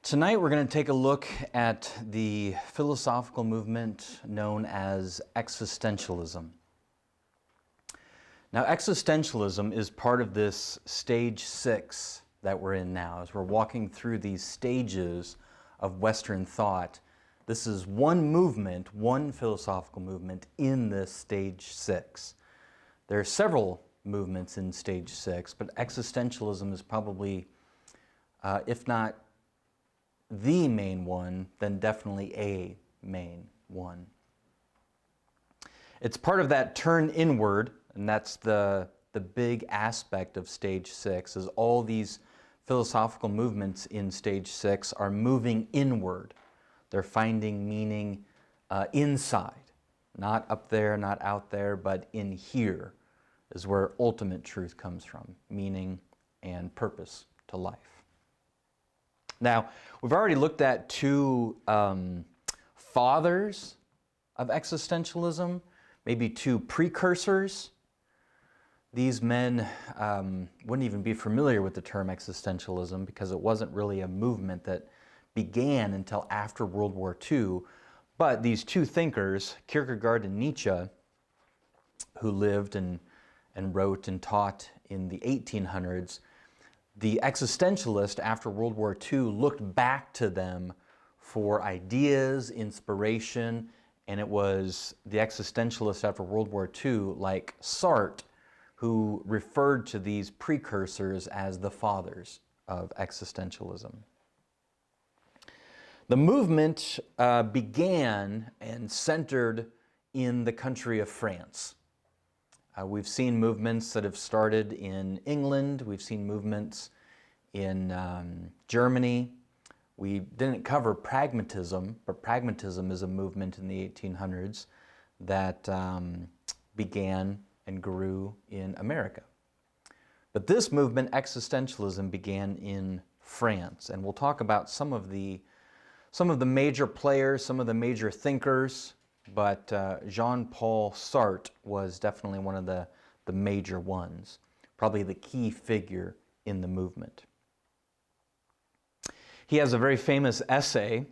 Tonight we're going to take a look at the philosophical movement known as existentialism. Now, existentialism is part of this stage 6 that we're in now. As we're walking through these stages of Western thought, this is one movement, one philosophical movement in this stage 6. There are several movements in stage 6, but existentialism is probably, if not the main one, then definitely a main one. It's part of that turn inward, and that's the big aspect of stage 6, is all these philosophical movements in stage 6 are moving inward. They're finding meaning inside, not up there, not out there, but in here is where ultimate truth comes from, meaning and purpose to life. Now, we've already looked at two fathers of existentialism, maybe two precursors. These men wouldn't even be familiar with the term existentialism because it wasn't really a movement that began until after World War II. But these two thinkers, Kierkegaard and Nietzsche, who lived and wrote and taught in the 1800s, the existentialists after World War II looked back to them for ideas, inspiration, and it was the existentialists after World War II, like Sartre, who referred to these precursors as the fathers of existentialism. The movement began and centered in the country of France. We've seen movements that have started in England. We've seen movements in Germany. We didn't cover pragmatism, but pragmatism is a movement in the 1800s that began and grew in America. But this movement, existentialism, began in France, and we'll talk about some of the major players, some of the major thinkers. But Jean-Paul Sartre was definitely one of the major ones, probably the key figure in the movement. He has a very famous essay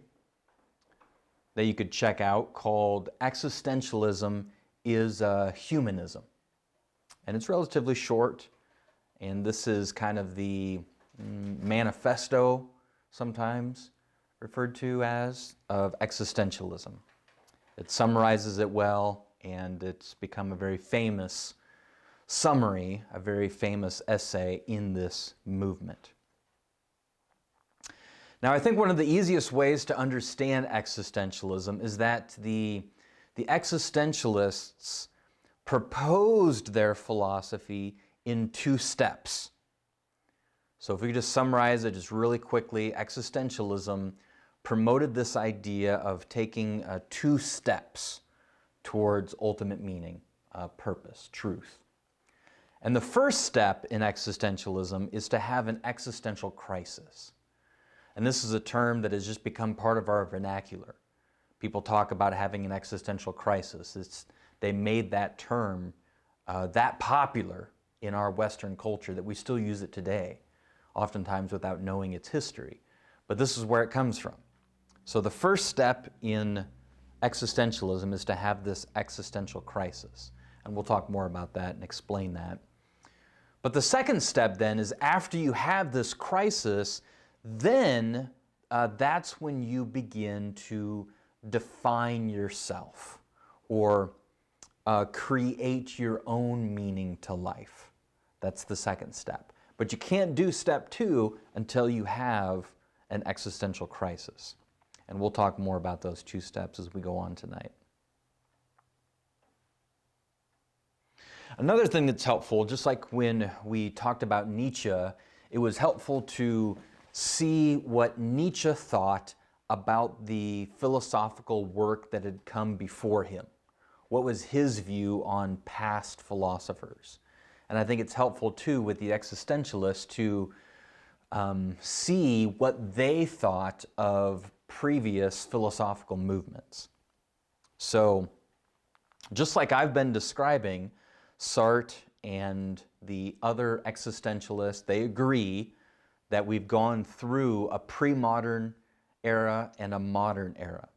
that you could check out called Existentialism is Humanism. And it's relatively short, and this is kind of the manifesto, sometimes referred to as, of existentialism. It summarizes it well, and it's become a very famous summary, a very famous essay in this movement. Now, I think one of the easiest ways to understand existentialism is that the existentialists proposed their philosophy in two steps. So if we could just summarize it just really quickly, existentialism promoted this idea of taking two steps towards ultimate meaning, purpose, truth. And the first step in existentialism is to have an existential crisis. And this is a term that has just become part of our vernacular. People talk about having an existential crisis. They made that term that popular in our Western culture that we still use it today, oftentimes without knowing its history. But this is where it comes from. So the first step in existentialism is to have this existential crisis. And we'll talk more about that and explain that. But the second step then is after you have this crisis, then that's when you begin to define yourself or create your own meaning to life. That's the second step. But you can't do step 2 until you have an existential crisis. And we'll talk more about those two steps as we go on tonight. Another thing that's helpful, just like when we talked about Nietzsche, it was helpful to see what Nietzsche thought about the philosophical work that had come before him. What was his view on past philosophers? And I think it's helpful too with the existentialists to see what they thought of previous philosophical movements. So, just like I've been describing, Sartre and the other existentialists, they agree that we've gone through a pre-modern era and a modern era.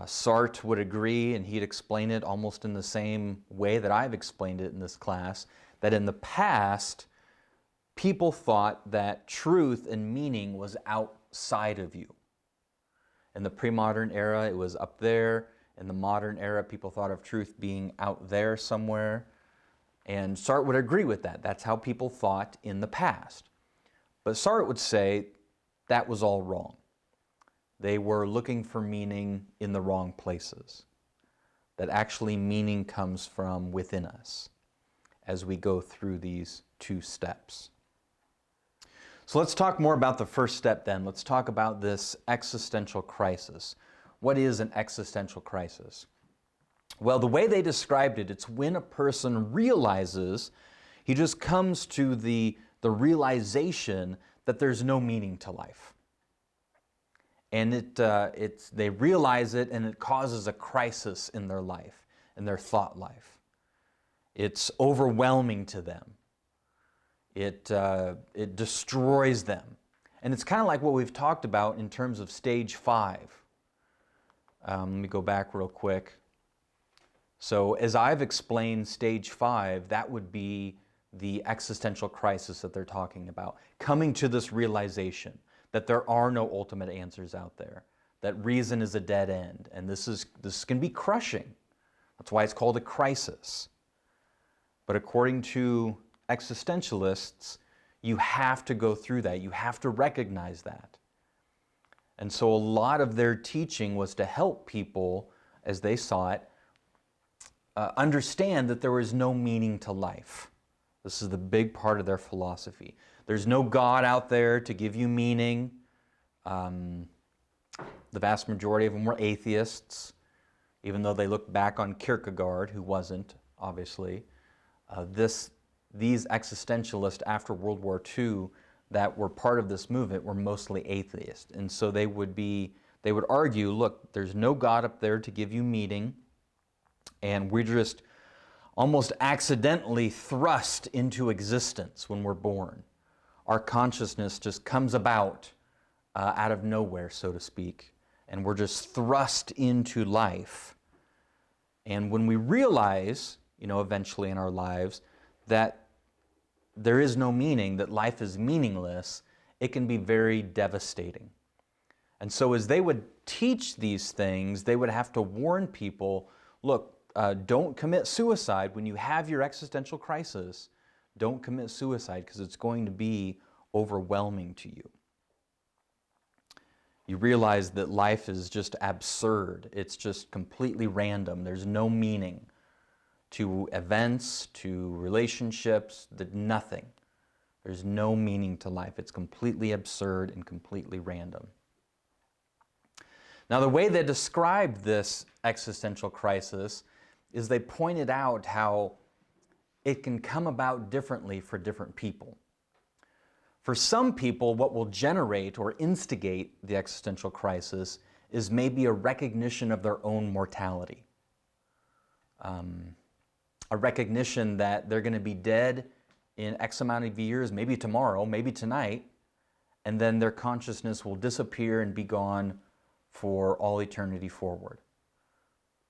Sartre would agree, and he'd explain it almost in the same way that I've explained it in this class, that in the past, people thought that truth and meaning was outside of you. In the pre-modern era, it was up there. In the modern era, people thought of truth being out there somewhere. And Sartre would agree with that. That's how people thought in the past. But Sartre would say that was all wrong. They were looking for meaning in the wrong places. That actually meaning comes from within us as we go through these two steps. So let's talk more about the first step then. Let's talk about this existential crisis. What is an existential crisis? Well, the way they described it, it's when a person realizes, he just comes to the realization that there's no meaning to life. And they realize it, and it causes a crisis in their life, in their thought life. It's overwhelming to them. It destroys them. And it's kind of like what we've talked about in terms of stage 5. Let me go back real quick. So as I've explained stage 5, that would be the existential crisis that they're talking about. Coming to this realization that there are no ultimate answers out there, that reason is a dead end, and this can be crushing. That's why it's called a crisis. But according to existentialists, you have to go through that. You have to recognize that. And so a lot of their teaching was to help people, as they saw it, understand that there was no meaning to life. This is the big part of their philosophy. There's no God out there to give you meaning. The vast majority of them were atheists, even though they looked back on Kierkegaard, who wasn't, obviously. These existentialists after World War II that were part of this movement were mostly atheists. And so they would argue, look, there's no God up there to give you meaning, and we're just almost accidentally thrust into existence when we're born. Our consciousness just comes out of nowhere, so to speak, and we're just thrust into life. And when we realize, eventually in our lives, that there is no meaning, that life is meaningless, it can be very devastating. And so as they would teach these things, they would have to warn people, look, don't commit suicide when you have your existential crisis. Don't commit suicide because it's going to be overwhelming to you. You realize that life is just absurd. It's just completely random. There's no meaning to events, to relationships, nothing. There's no meaning to life. It's completely absurd and completely random. Now, the way they described this existential crisis is they pointed out how it can come about differently for different people. For some people, what will generate or instigate the existential crisis is maybe a recognition of their own mortality. A recognition that they're going to be dead in X amount of years, maybe tomorrow, maybe tonight, and then their consciousness will disappear and be gone for all eternity forward.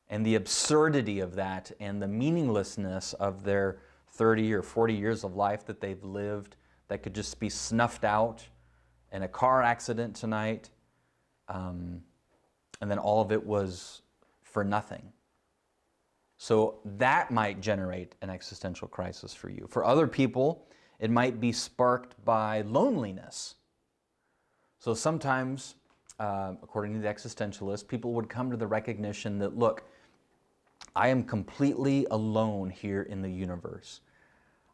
And the absurdity of that and the meaninglessness of their 30 or 40 years of life that they've lived that could just be snuffed out in a car accident tonight, and then all of it was for nothing. So that might generate an existential crisis for you. For other people, it might be sparked by loneliness. So sometimes, according to the existentialists, people would come to the recognition that, look, I am completely alone here in the universe.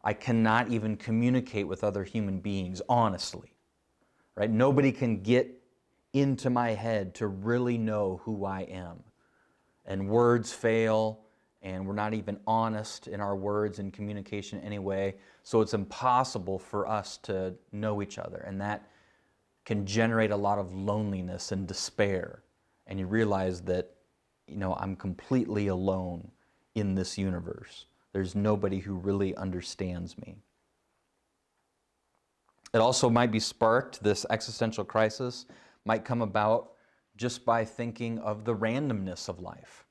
I cannot even communicate with other human beings, honestly. Right? Nobody can get into my head to really know who I am. And words fail, and we're not even honest in our words and communication anyway, so it's impossible for us to know each other. And that can generate a lot of loneliness and despair. And you realize that, I'm completely alone in this universe. There's nobody who really understands me. It also might be sparked, this existential crisis might come about just by thinking of the randomness of life.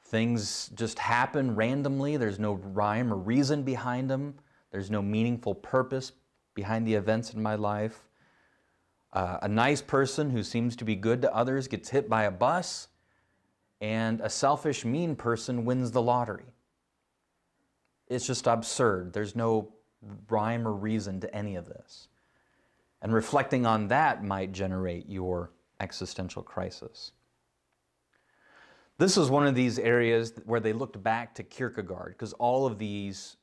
Things just happen randomly. There's no rhyme or reason behind them. There's no meaningful purpose behind the events in my life. A nice person who seems to be good to others gets hit by a bus, and a selfish, mean person wins the lottery. It's just absurd. There's no rhyme or reason to any of this. And reflecting on that might generate your existential crisis. This is one of these areas where they looked back to Kierkegaard, because all of these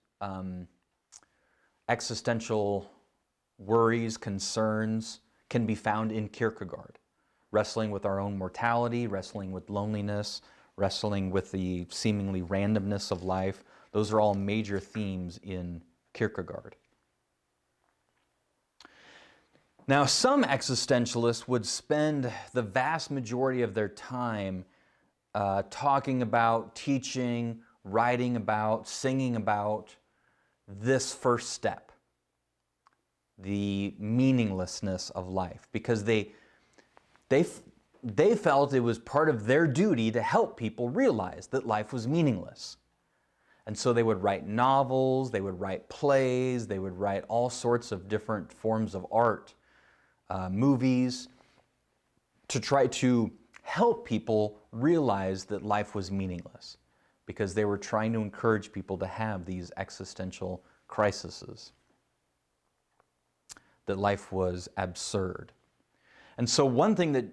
existential worries, concerns can be found in Kierkegaard. Wrestling with our own mortality, wrestling with loneliness, wrestling with the seemingly randomness of life. Those are all major themes in Kierkegaard. Now, some existentialists would spend the vast majority of their time talking about, teaching, writing about, singing about this first step, the meaninglessness of life, because they felt it was part of their duty to help people realize that life was meaningless. And so they would write novels, they would write plays, they would write all sorts of different forms of art, movies, to try to help people realize that life was meaningless, because they were trying to encourage people to have these existential crises, that life was absurd. And so one thing that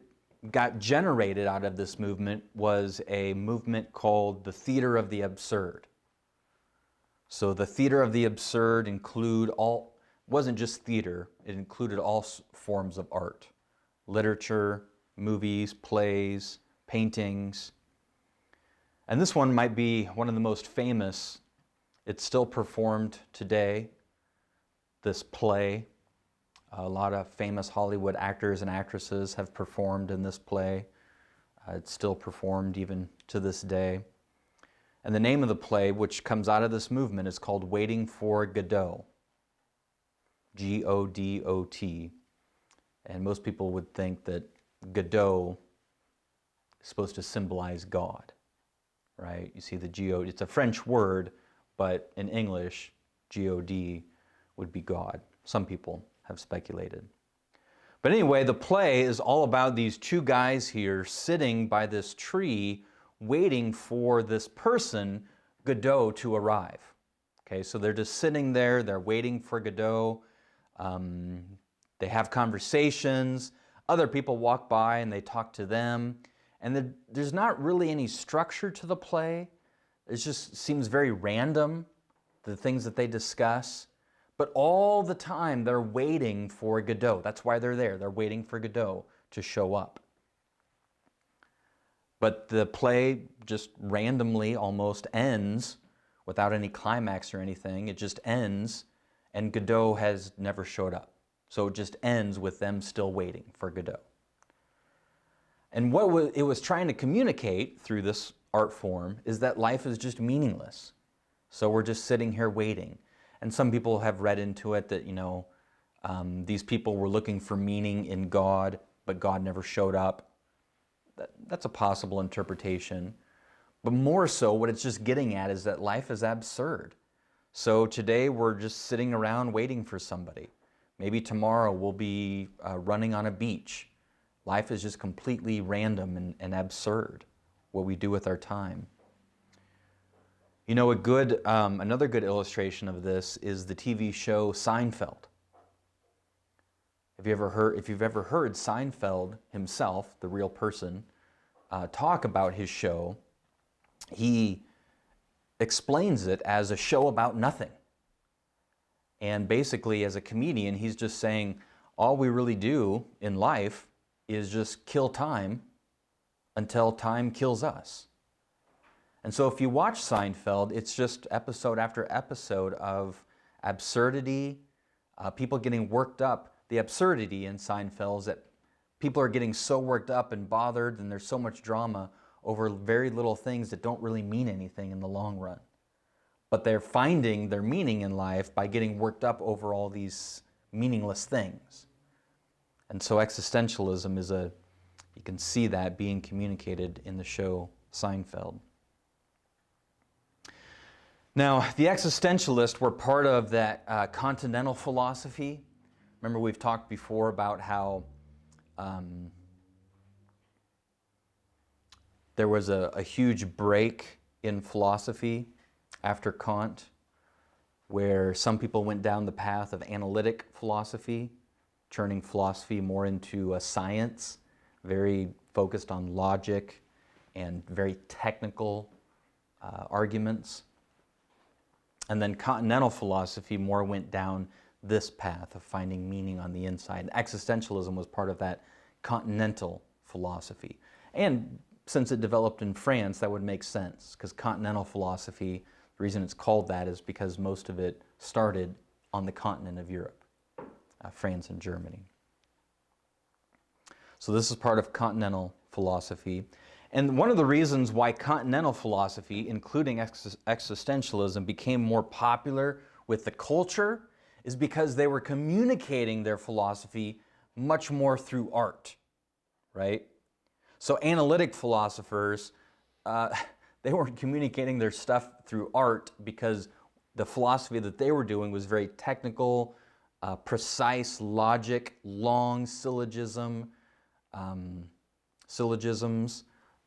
got generated out of this movement was a movement called the theater of the absurd. So the theater of the absurd wasn't just theater, it included all forms of art, literature, movies, plays, paintings. And this one might be one of the most famous. It's still performed today, this play. A lot of famous Hollywood actors and actresses have performed in this play. It's still performed even to this day. And the name of the play, which comes out of this movement, is called Waiting for Godot. Godot. And most people would think that Godot is supposed to symbolize God, right? You see the G-O, it's a French word, but in English, G-O-D would be God. Some people have speculated. But anyway, the play is all about these two guys here sitting by this tree waiting for this person, Godot, to arrive. Okay, so they're just sitting there, they're waiting for Godot. They have conversations. Other people walk by and they talk to them. And there's not really any structure to the play. It just seems very random, the things that they discuss. But all the time they're waiting for Godot. That's why they're there. They're waiting for Godot to show up. But the play just randomly almost ends without any climax or anything. It just ends, and Godot has never showed up. So it just ends with them still waiting for Godot. And what it was trying to communicate through this art form is that life is just meaningless. So we're just sitting here waiting. And some people have read into it that, these people were looking for meaning in God, but God never showed up. That's a possible interpretation. But more so, what it's just getting at is that life is absurd. So today we're just sitting around waiting for somebody. Maybe tomorrow we'll be running on a beach. Life is just completely random and absurd, what we do with our time. Another good illustration of this is the TV show Seinfeld. If you've ever heard Seinfeld himself, the real person, talk about his show, he explains it as a show about nothing. And basically, as a comedian, he's just saying, all we really do in life is just kill time until time kills us. And so if you watch Seinfeld, it's just episode after episode of absurdity, people getting worked up. The absurdity in Seinfeld is that people are getting so worked up and bothered, and there's so much drama over very little things that don't really mean anything in the long run. But they're finding their meaning in life by getting worked up over all these meaningless things. And so existentialism is you can see that being communicated in the show Seinfeld. Now, the existentialists were part of that continental philosophy. Remember, we've talked before about how there was a huge break in philosophy after Kant, where some people went down the path of analytic philosophy, turning philosophy more into a science, very focused on logic and very technical arguments. And then continental philosophy more went down this path of finding meaning on the inside. Existentialism was part of that continental philosophy. And since it developed in France, that would make sense, because continental philosophy, the reason it's called that is because most of it started on the continent of Europe, France and Germany. So this is part of continental philosophy. And one of the reasons why continental philosophy, including existentialism, became more popular with the culture is because they were communicating their philosophy much more through art, right? So analytic philosophers, they weren't communicating their stuff through art because the philosophy that they were doing was very technical, precise logic, long syllogisms,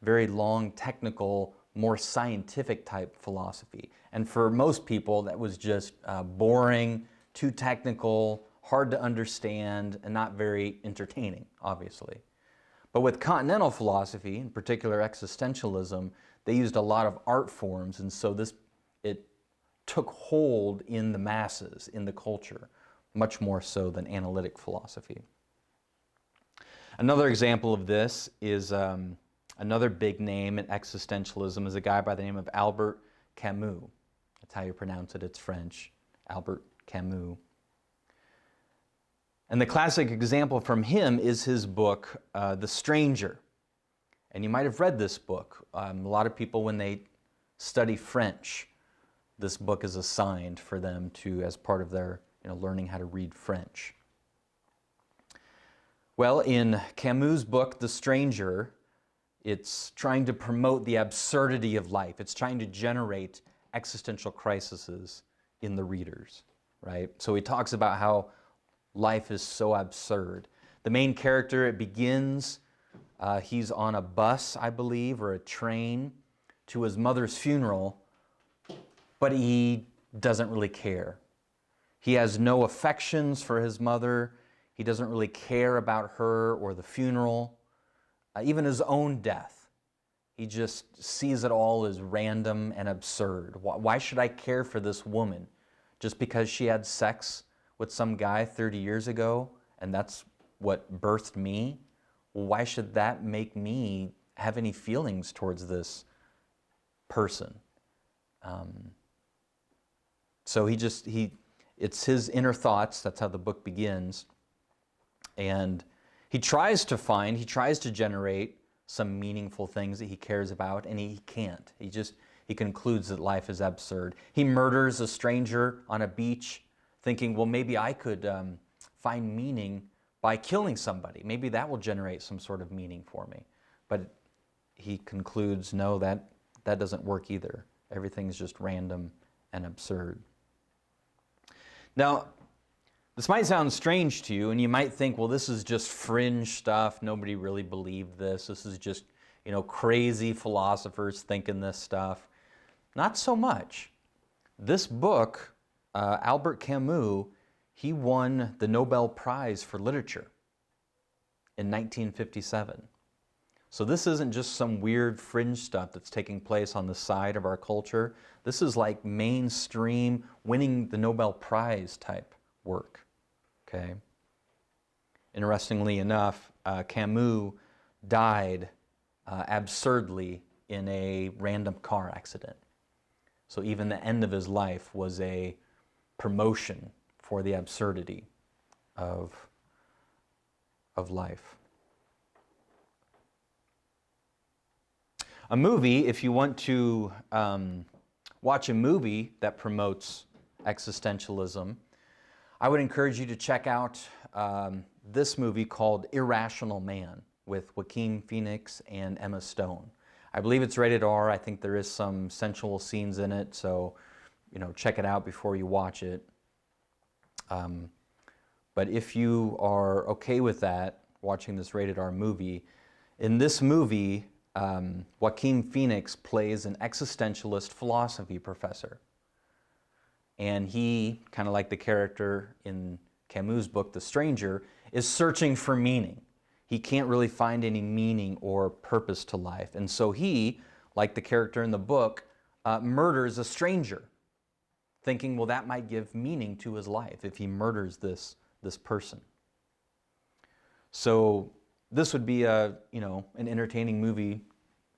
very long, technical, more scientific type philosophy. And for most people, that was just boring, too technical, hard to understand, and not very entertaining, obviously. But with continental philosophy, in particular existentialism, they used a lot of art forms, and so it took hold in the masses, in the culture, much more so than analytic philosophy. Another example of this is another big name in existentialism is a guy by the name of Albert Camus. That's how you pronounce it, it's French, Albert Camus. And the classic example from him is his book, The Stranger. And you might have read this book. A lot of people, when they study French, this book is assigned for them to, as part of their learning how to read French. Well, in Camus' book, The Stranger, it's trying to promote the absurdity of life. It's trying to generate existential crises in the readers, right? So he talks about how life is so absurd. The main character, it begins, he's on a bus, I believe, or a train to his mother's funeral, but he doesn't really care. He has no affections for his mother. He doesn't really care about her or the funeral, even his own death. He just sees it all as random and absurd. Why should I care for this woman? Just because she had sex with some guy 30 years ago and that's what birthed me? Why should that make me have any feelings towards this person? So it's his inner thoughts. That's how the book begins. And he tries to generate some meaningful things that he cares about, and he can't. He concludes that life is absurd. He murders a stranger on a beach, thinking, well, maybe I could find meaning by killing somebody. Maybe that will generate some sort of meaning for me. But he concludes, no, that doesn't work either. Everything's just random and absurd. Now, this might sound strange to you, and you might think, well, this is just fringe stuff. Nobody really believed this. This is just, crazy philosophers thinking this stuff. Not so much. This book, Albert Camus, he won the Nobel Prize for Literature in 1957. So this isn't just some weird fringe stuff that's taking place on the side of our culture. This is like mainstream, winning the Nobel Prize type work. Okay. Interestingly enough, Camus died absurdly in a random car accident. So even the end of his life was a promotion for the absurdity of life. A movie, if you want to watch a movie that promotes existentialism, I would encourage you to check out this movie called Irrational Man with Joaquin Phoenix and Emma Stone. I believe it's rated R. I think there is some sensual scenes in it, so check it out before you watch it. But if you are okay with that, watching this rated R movie, in this movie, Joaquin Phoenix plays an existentialist philosophy professor. And he, kind of like the character in Camus' book, The Stranger, is searching for meaning. He can't really find any meaning or purpose to life. And so he, like the character in the book, murders a stranger, thinking, well, that might give meaning to his life if he murders this person. So this would be an entertaining movie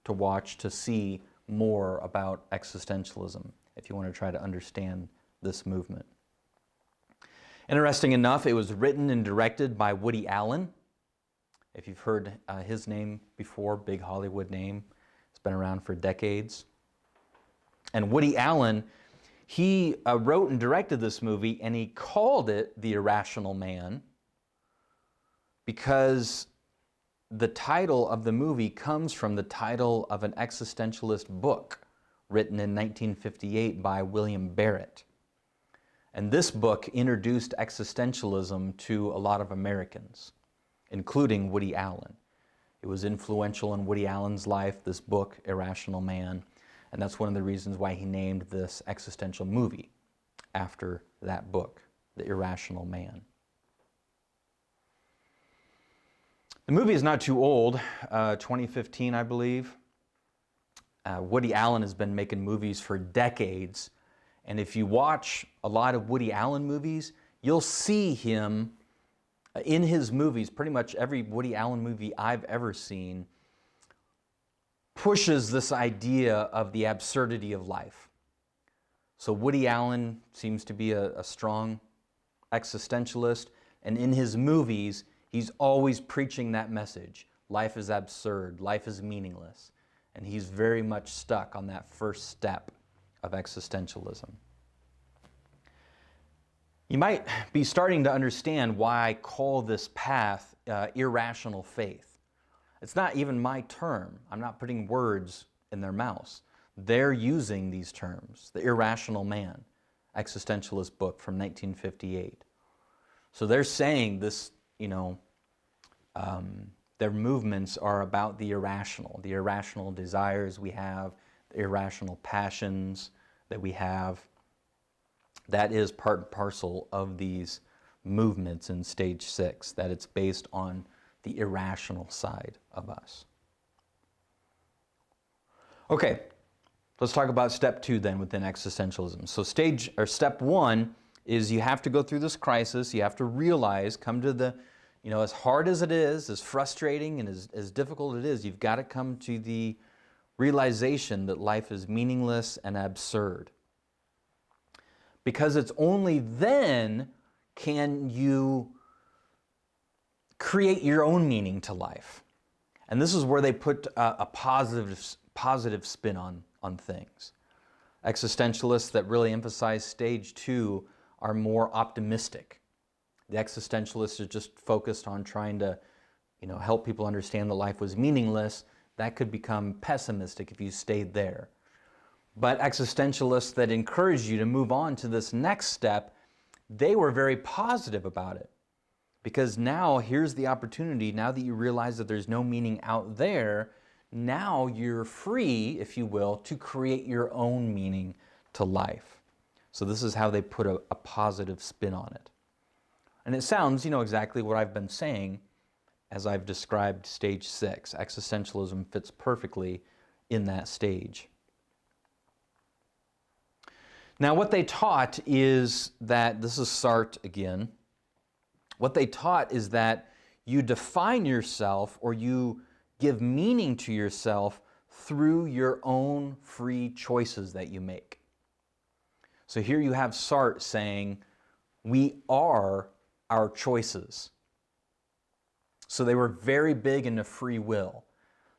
to watch to see more about existentialism if you want to try to understand this movement. Interesting enough, it was written and directed by Woody Allen. If you've heard his name before, big Hollywood name, it's been around for decades. And Woody Allen, he wrote and directed this movie, and he called it The Irrational Man because the title of the movie comes from the title of an existentialist book written in 1958 by William Barrett. And this book introduced existentialism to a lot of Americans, including Woody Allen. It was influential in Woody Allen's life, this book, Irrational Man, and that's one of the reasons why he named this existential movie after that book, The Irrational Man. The movie is not too old, 2015, I believe. Woody Allen has been making movies for decades, and if you watch a lot of Woody Allen movies, you'll see him in his movies. Pretty much every Woody Allen movie I've ever seen pushes this idea of the absurdity of life. So Woody Allen seems to be a strong existentialist, and in his movies, he's always preaching that message. Life is absurd, life is meaningless, and he's very much stuck on that first step of existentialism. You might be starting to understand why I call this path irrational faith. It's not even my term. I'm not putting words in their mouths. They're using these terms. The Irrational Man, existentialist book from 1958. So they're saying this, their movements are about the irrational desires we have, the irrational passions that we have. That is part and parcel of these movements in stage 6, that it's based on the irrational side of us. Okay, let's talk about step 2 then within existentialism. So step 1 is you have to go through this crisis, you have to realize, come to the, as hard as it is, as frustrating and as difficult it is, you've got to come to the realization that life is meaningless and absurd. Because it's only then can you create your own meaning to life. And this is where they put a positive spin on things. Existentialists that really emphasize stage 2 are more optimistic. The existentialists are just focused on trying to, help people understand that life was meaningless. That could become pessimistic if you stayed there. But existentialists that encourage you to move on to this next step, they were very positive about it. Because now here's the opportunity, now that you realize that there's no meaning out there, now you're free, if you will, to create your own meaning to life. So this is how they put a positive spin on it. And it sounds, exactly what I've been saying as I've described stage 6. Existentialism fits perfectly in that stage. Now what they taught is that, this is Sartre again, what they taught is that you define yourself or you give meaning to yourself through your own free choices that you make. So here you have Sartre saying, we are our choices. So they were very big into free will.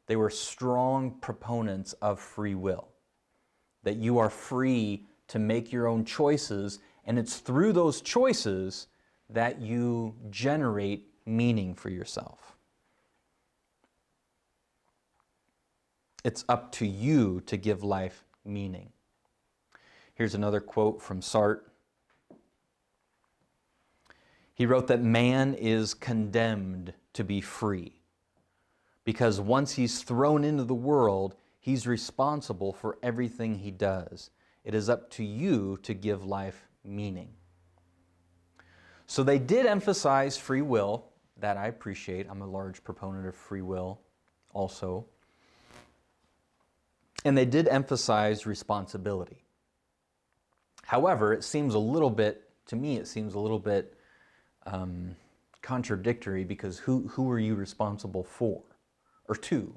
They were strong proponents of free will, that you are free to make your own choices, and it's through those choices that you generate meaning for yourself. It's up to you to give life meaning. Here's another quote from Sartre. He wrote that man is condemned to be free because once he's thrown into the world, he's responsible for everything he does. It is up to you to give life meaning. So they did emphasize free will. That I appreciate. I'm a large proponent of free will also. And they did emphasize responsibility. However, it seems a little bit, to me, it seems a little bit contradictory, because who are you responsible for or to?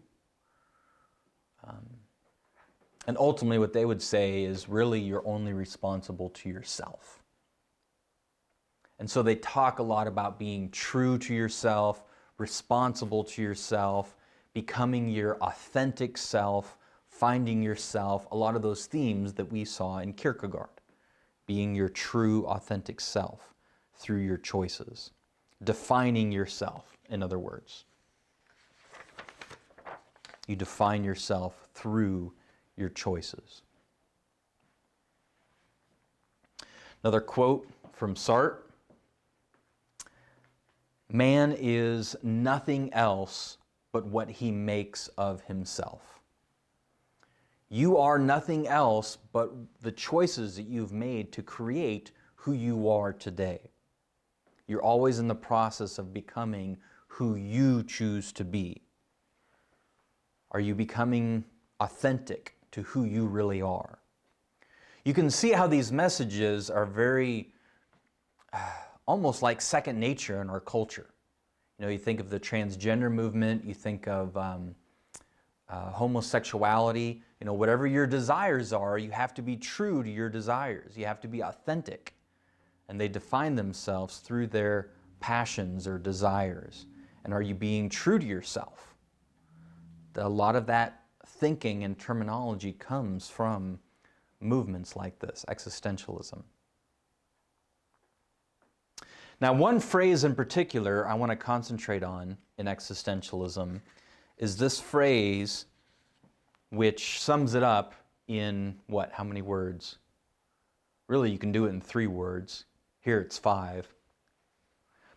And ultimately what they would say is really you're only responsible to yourself. And so they talk a lot about being true to yourself, responsible to yourself, becoming your authentic self, finding yourself, a lot of those themes that we saw in Kierkegaard. Being your true, authentic self through your choices. Defining yourself, in other words. You define yourself through your choices. Another quote from Sartre. Man is nothing else but what he makes of himself. You are nothing else but the choices that you've made to create who you are today. You're always in the process of becoming who you choose to be. Are you becoming authentic to who you really are? You can see how these messages are very almost like second nature in our culture. You know, you think of the transgender movement, you think of homosexuality, you know, whatever your desires are, you have to be true to your desires. You have to be authentic. And they define themselves through their passions or desires. And are you being true to yourself? A lot of that thinking and terminology comes from movements like this, existentialism. Now, one phrase in particular I want to concentrate on in existentialism is this phrase which sums it up in what? How many words? Really, you can do it in 3 words. Here it's 5.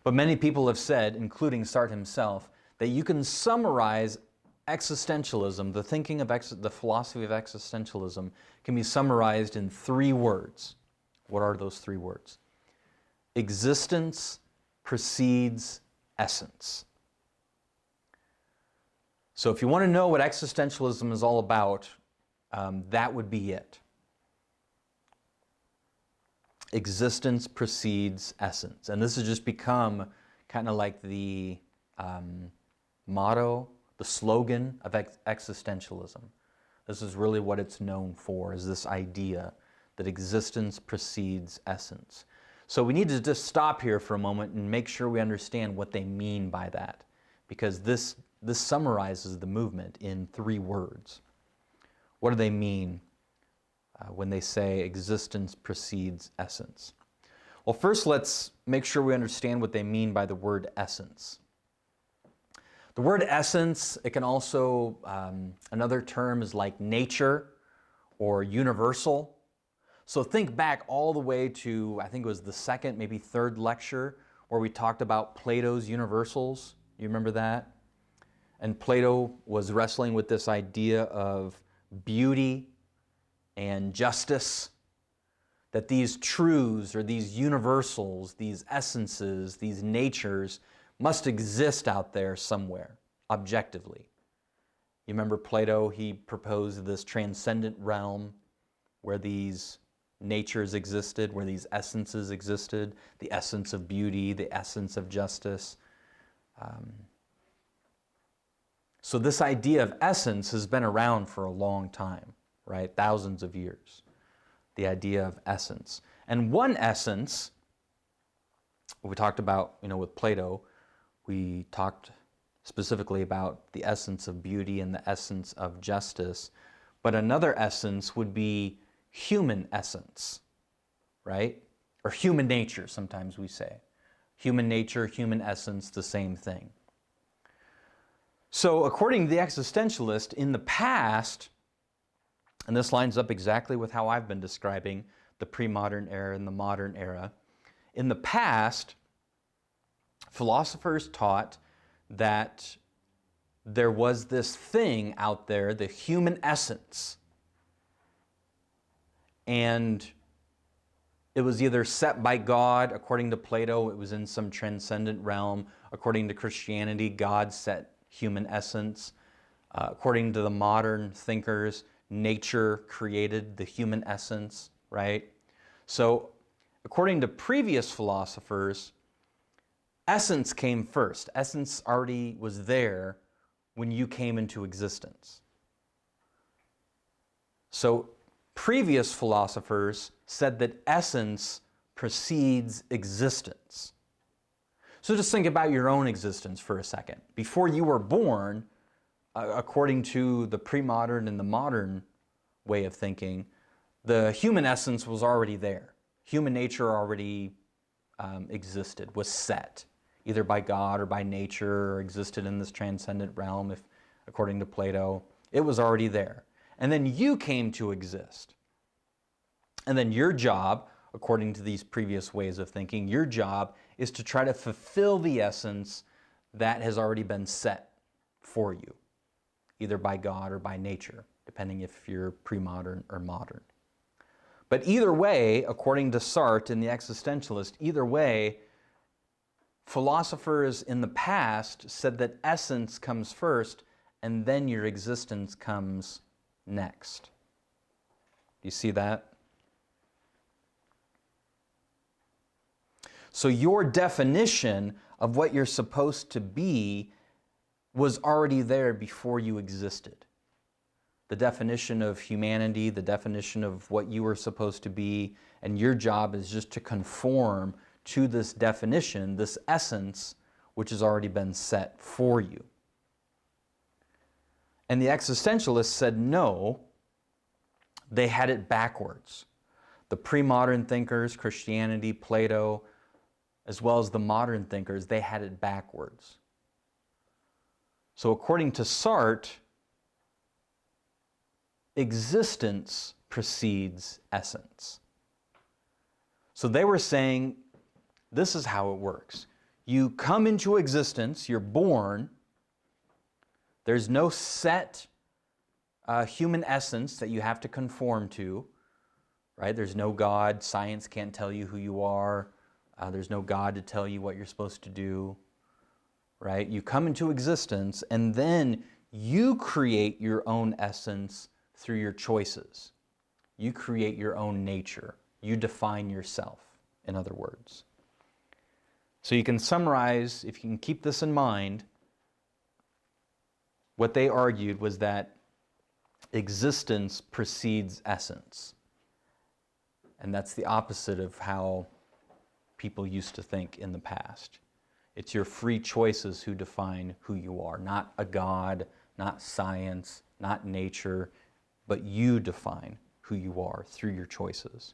But many people have said, including Sartre himself, that you can summarize existentialism, the thinking of the philosophy of existentialism, can be summarized in 3 words. What are those 3 words? Existence precedes essence. So if you want to know what existentialism is all about, that would be it. Existence precedes essence. And this has just become kind of like the motto, the slogan of existentialism. This is really what it's known for, is this idea that existence precedes essence. So we need to just stop here for a moment and make sure we understand what they mean by that, because this summarizes the movement in 3 words. What do they mean when they say existence precedes essence? Well, first let's make sure we understand what they mean by the word essence. The word essence, it can also, another term is like nature or universal. So think back all the way to, I think it was the 2nd, maybe 3rd lecture, where we talked about Plato's universals. You remember that? And Plato was wrestling with this idea of beauty and justice, that these truths or these universals, these essences, these natures must exist out there somewhere, objectively. You remember Plato, he proposed this transcendent realm where these natures existed, where these essences existed, the essence of beauty, the essence of justice. So this idea of essence has been around for a long time, right? Thousands of years. The idea of essence. And one essence, we talked about, you know, with Plato, we talked specifically about the essence of beauty and the essence of justice. But another essence would be human essence, right? Or human nature, sometimes we say. human nature, human essence, the same thing. So according to the existentialist, in the past, and this lines up exactly with how I've been describing the pre-modern era and the modern era, in the past, philosophers taught that there was this thing out there, the human essence, and it was either set by God. According to Plato, it was in some transcendent realm. According to Christianity, God set human essence. According to the modern thinkers, nature created the human essence, right? So, according to previous philosophers, essence came first. Essence already was there when you came into existence. So, previous philosophers said that essence precedes existence. So just think about your own existence for a second. Before you were born, according to the pre-modern and the modern way of thinking, the human essence was already there. Human nature already existed, was set, either by God or by nature, or existed in this transcendent realm, if according to Plato. It was already there. And then you came to exist. And then your job, according to these previous ways of thinking, your job is to try to fulfill the essence that has already been set for you, either by God or by nature, depending if you're pre-modern or modern. But either way, according to Sartre and the existentialist, either way, philosophers in the past said that essence comes first and then your existence comes next. Do you see that? So your definition of what you're supposed to be was already there before you existed. The definition of humanity, the definition of what you were supposed to be, and your job is just to conform to this definition, this essence, which has already been set for you. And the existentialists said no, they had it backwards. The pre-modern thinkers, Christianity, Plato, as well as the modern thinkers, they had it backwards. So according to Sartre, existence precedes essence. So they were saying, this is how it works. You come into existence, you're born, there's no set human essence that you have to conform to, right? There's no God, science can't tell you who you are, there's no God to tell you what you're supposed to do, right? You come into existence and then you create your own essence through your choices. You create your own nature. You define yourself, in other words. So you can summarize, if you can keep this in mind, what they argued was that existence precedes essence. And that's the opposite of how people used to think in the past. It's your free choices who define who you are, not a God, not science, not nature, but you define who you are through your choices.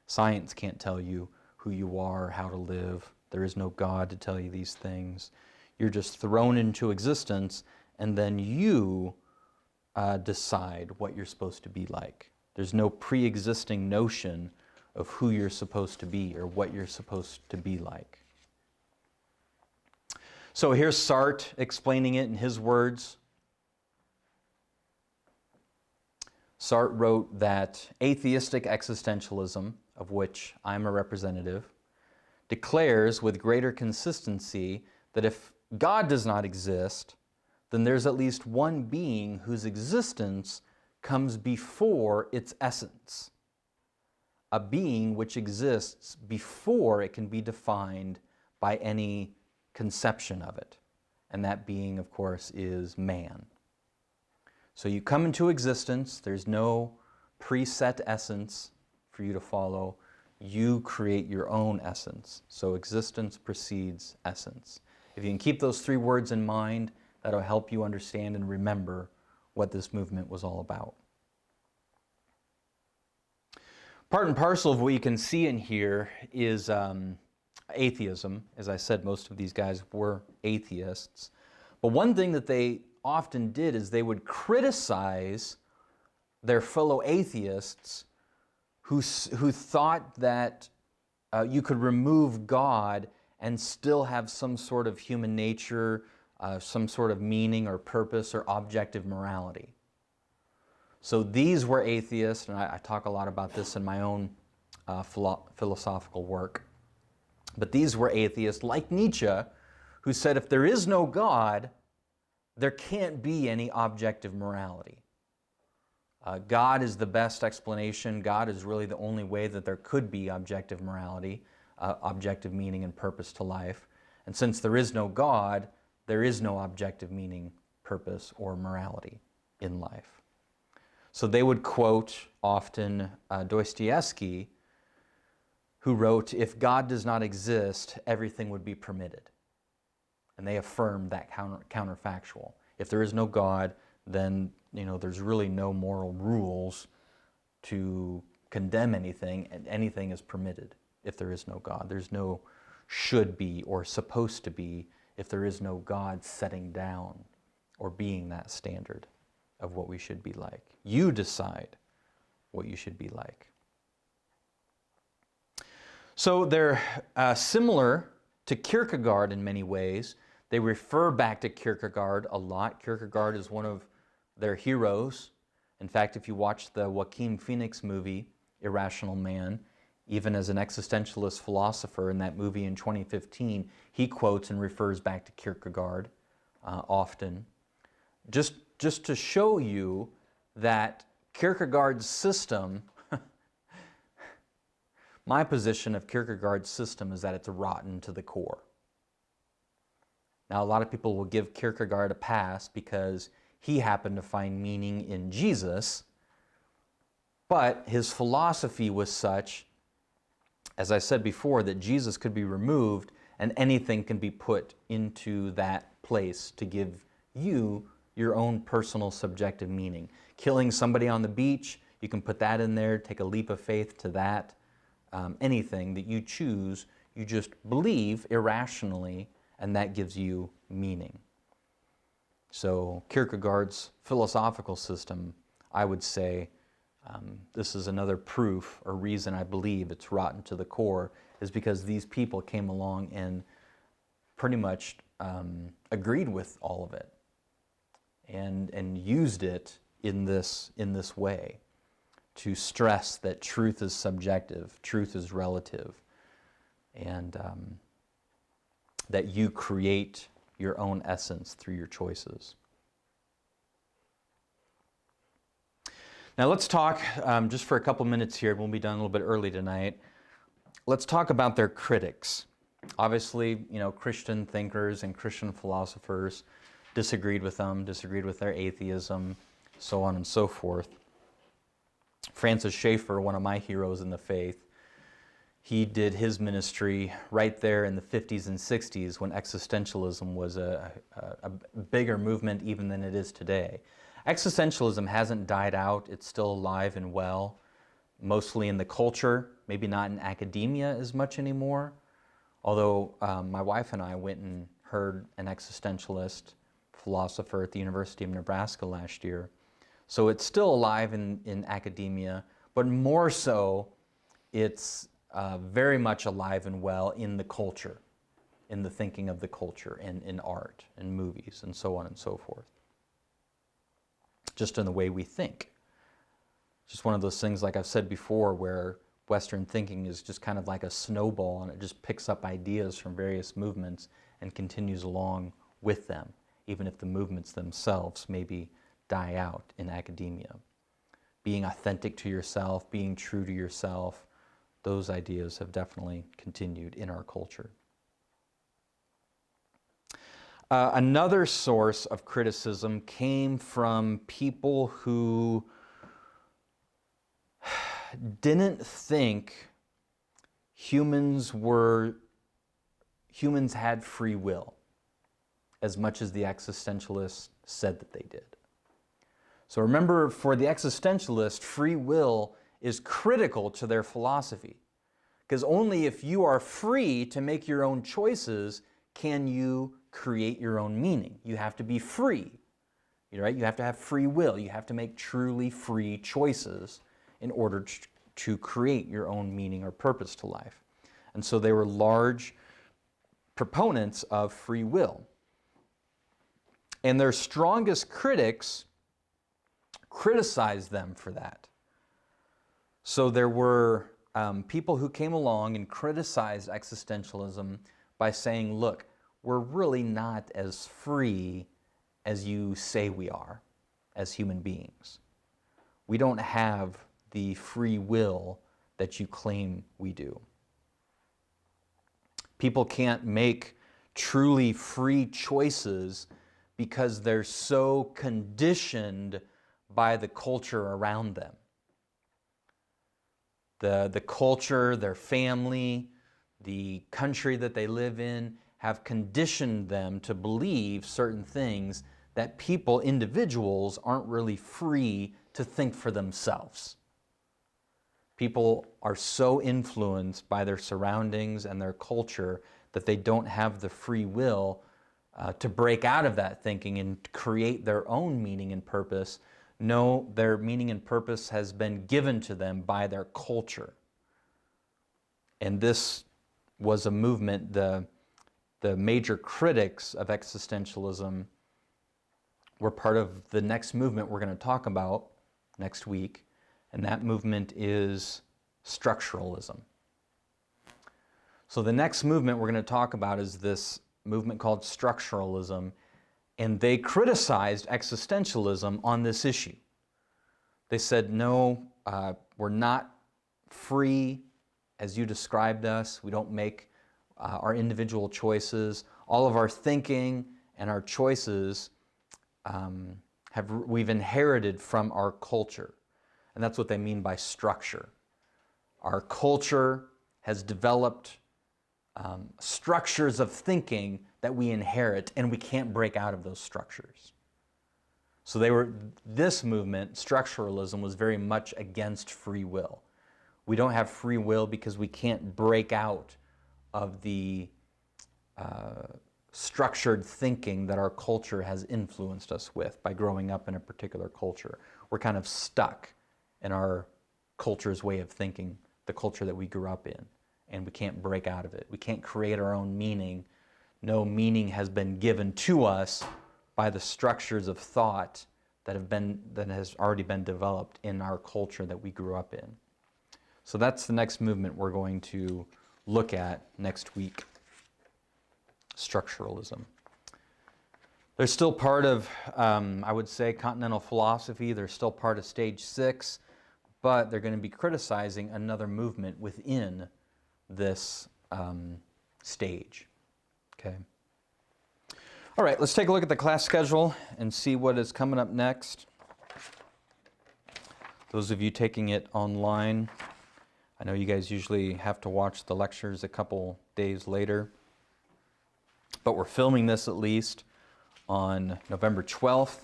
Science can't tell you who you are, how to live. There is no God to tell you these things. You're just thrown into existence, and then you decide what you're supposed to be like. There's no pre-existing notion of who you're supposed to be or what you're supposed to be like. So here's Sartre explaining it in his words. Sartre wrote that atheistic existentialism, of which I'm a representative, declares with greater consistency that if God does not exist, then there's at least one being whose existence comes before its essence. A being which exists before it can be defined by any conception of it. And that being, of course, is man. So you come into existence, there's no preset essence for you to follow. You create your own essence. So existence precedes essence. If you can keep those three words in mind, that'll help you understand and remember what this movement was all about. Part and parcel of what you can see in here is atheism. As I said, most of these guys were atheists. But one thing that they often did is they would criticize their fellow atheists who thought that you could remove God and still have some sort of human nature, some sort of meaning or purpose or objective morality. So these were atheists, and I talk a lot about this in my own philosophical work. But these were atheists, like Nietzsche, who said if there is no God, there can't be any objective morality. God is the best explanation. God is really the only way that there could be objective morality, objective meaning and purpose to life. And since there is no God, there is no objective meaning, purpose, or morality in life. So they would quote often Dostoevsky, who wrote, "If God does not exist, everything would be permitted." And they affirmed that counterfactual. If there is no God, then there's really no moral rules to condemn anything, and anything is permitted if there is no God. There's no should be or supposed to be if there is no God setting down or being that standard of what we should be like. You decide what you should be like. So they're similar to Kierkegaard in many ways. They refer back to Kierkegaard a lot. Kierkegaard is one of their heroes. In fact, if you watch the Joaquin Phoenix movie, Irrational Man, even as an existentialist philosopher in that movie in 2015, he quotes and refers back to Kierkegaard often. Just to show you that Kierkegaard's system, my position of Kierkegaard's system is that it's rotten to the core. Now, a lot of people will give Kierkegaard a pass because he happened to find meaning in Jesus, but his philosophy was such, as I said before, that Jesus could be removed and anything can be put into that place to give you your own personal subjective meaning. Killing somebody on the beach, you can put that in there, take a leap of faith to that. Anything that you choose, you just believe irrationally, and that gives you meaning. So Kierkegaard's philosophical system, I would say, this is another proof or reason I believe it's rotten to the core, is because these people came along and pretty much agreed with all of it and used it in this way to stress that truth is subjective, truth is relative, and that you create your own essence through your choices. Now let's talk, just for a couple minutes here, we'll be done a little bit early tonight. Let's talk about their critics. Obviously, Christian thinkers and Christian philosophers disagreed with them, disagreed with their atheism, so on and so forth. Francis Schaeffer, one of my heroes in the faith, he did his ministry right there in the 50s and 60s when existentialism was a bigger movement even than it is today. Existentialism hasn't died out. It's still alive and well, mostly in the culture, maybe not in academia as much anymore. Although my wife and I went and heard an existentialist philosopher at the University of Nebraska last year. So it's still alive in academia, but more so, it's very much alive and well in the culture, in the thinking of the culture, and in art, and movies, and so on and so forth. Just in the way we think. Just one of those things, like I've said before, where Western thinking is just kind of like a snowball, and it just picks up ideas from various movements and continues along with them, even if the movements themselves maybe die out in academia. Being authentic to yourself, being true to yourself, those ideas have definitely continued in our culture. Another source of criticism came from people who didn't think humans had free will as much as the existentialists said that they did. So remember, for the existentialist, free will is critical to their philosophy, Because only if you are free to make your own choices can you create your own meaning. You have to be free, right? You have to have free will. You have to make truly free choices in order to create your own meaning or purpose to life. And so they were large proponents of free will. And their strongest critics criticized them for that. So there were people who came along and criticized existentialism by saying, look, we're really not as free as you say we are as human beings. We don't have the free will that you claim we do. People can't make truly free choices because they're so conditioned by the culture around them. The culture, their family, the country that they live in have conditioned them to believe certain things that people, individuals, aren't really free to think for themselves. People are so influenced by their surroundings and their culture that they don't have the free will to break out of that thinking and create their own meaning and purpose. No, their meaning and purpose has been given to them by their culture. And this was a movement, the major critics of existentialism were part of the next movement we're going to talk about next week, and that movement is Structuralism. So the next movement we're going to talk about is this movement called Structuralism, and they criticized existentialism on this issue. They said, no, we're not free as you described us. We don't make our individual choices. All of our thinking and our choices we've inherited from our culture. And that's what they mean by structure. Our culture has developed structures of thinking that we inherit, and we can't break out of those structures. So this movement, structuralism, was very much against free will. We don't have free will because we can't break out of the structured thinking that our culture has influenced us with by growing up in a particular culture. We're kind of stuck in our culture's way of thinking, the culture that we grew up in, and we can't break out of it. We can't create our own meaning. No meaning has been given to us by the structures of thought that has already been developed in our culture that we grew up in. So that's the next movement we're going to look at next week, Structuralism. They're still part of, I would say, continental philosophy. They're still part of Stage 6, but they're going to be criticizing another movement within this stage. Okay. All right, let's take a look at the class schedule and see what is coming up next. Those of you taking it online, I know you guys usually have to watch the lectures a couple days later, but we're filming this at least on November 12th.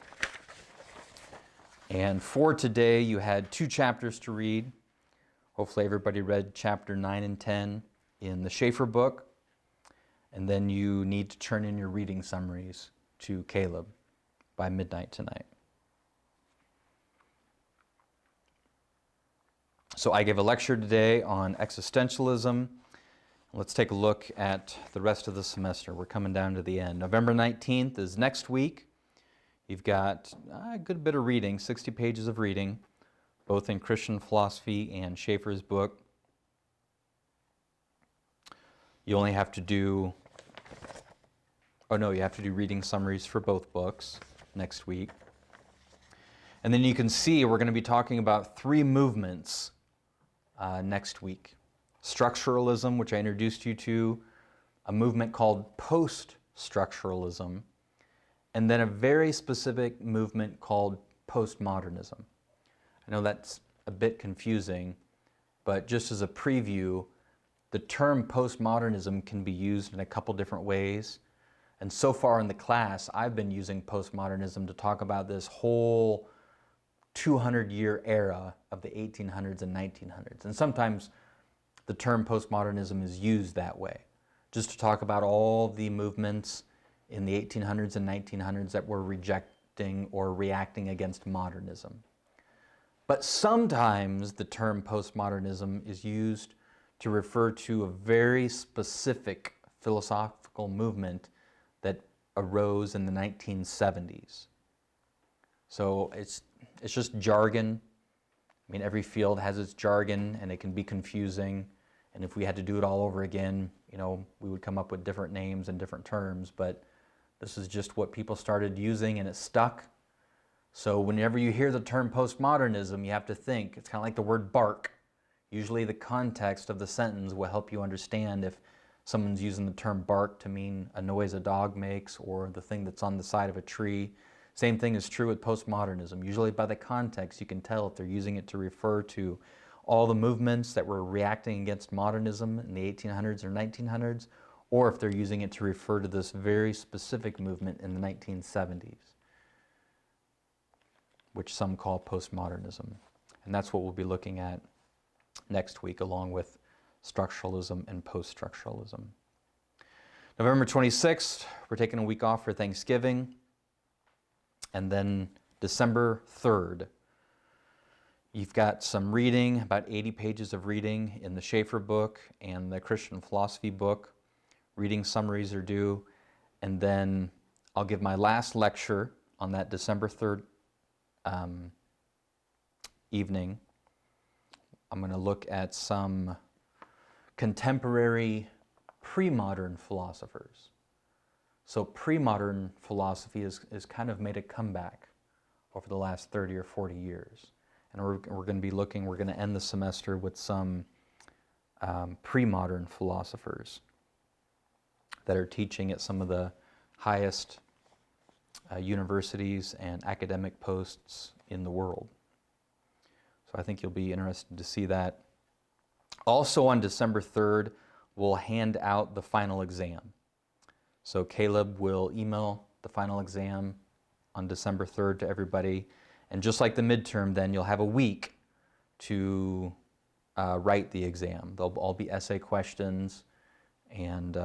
And for today, you had 2 chapters to read. Hopefully everybody read chapter 9 and 10 in the Schaeffer book. And then you need to turn in your reading summaries to Caleb by midnight tonight. So I gave a lecture today on existentialism. Let's take a look at the rest of the semester. We're coming down to the end. November 19th is next week. You've got a good bit of reading, 60 pages of reading, both in Christian philosophy and Schaeffer's book. You only have to do, you have to do reading summaries for both books next week. And then you can see we're going to be talking about 3 movements next week. Structuralism, which I introduced you to, a movement called post-structuralism, and then a very specific movement called postmodernism. I know that's a bit confusing, but just as a preview, the term postmodernism can be used in a couple different ways. And so far in the class, I've been using postmodernism to talk about this whole 200-year era of the 1800s and 1900s. And sometimes the term postmodernism is used that way, just to talk about all the movements in the 1800s and 1900s that were rejecting or reacting against modernism. But sometimes the term postmodernism is used to refer to a very specific philosophical movement that arose in the 1970s. So it's just jargon. I mean, every field has its jargon, and it can be confusing. And if we had to do it all over again, you know, we would come up with different names and different terms. But this is just what people started using, and it stuck. So whenever you hear the term postmodernism, you have to think. It's kind of like the word bark. Usually the context of the sentence will help you understand if someone's using the term bark to mean a noise a dog makes or the thing that's on the side of a tree. Same thing is true with postmodernism. Usually by the context you can tell if they're using it to refer to all the movements that were reacting against modernism in the 1800s or 1900s, or if they're using it to refer to this very specific movement in the 1970s, which some call postmodernism. And that's what we'll be looking at next week, along with structuralism and post-structuralism. November 26th, we're taking a week off for Thanksgiving. And then December 3rd, you've got some reading, about 80 pages of reading in the Schaeffer book and the Christian philosophy book. Reading summaries are due. And then I'll give my last lecture on that December 3rd evening. I'm going to look at some contemporary pre-modern philosophers. So pre-modern philosophy has kind of made a comeback over the last 30 or 40 years. And we're going to be looking, we're going to end the semester with some pre-modern philosophers that are teaching at some of the highest universities and academic posts in the world. So I think you'll be interested to see that. Also on December 3rd, we'll hand out the final exam. So Caleb will email the final exam on December 3rd to everybody. And just like the midterm, then you'll have a week to write the exam. They'll all be essay questions, and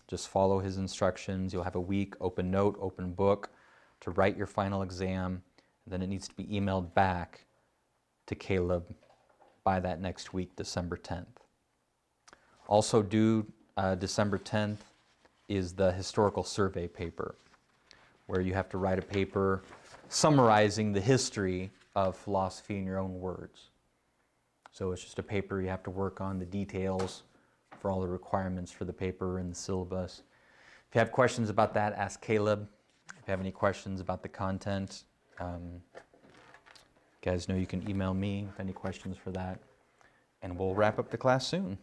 just follow his instructions. You'll have a week, open note, open book, to write your final exam. And then it needs to be emailed back to Caleb by that next week, December 10th. Also due December 10th is the historical survey paper, where you have to write a paper summarizing the history of philosophy in your own words. So it's just a paper you have to work on the details for all the requirements for the paper and the syllabus. If you have questions about that, ask Caleb. If you have any questions about the content, you guys know you can email me with any questions for that. And we'll wrap up the class soon.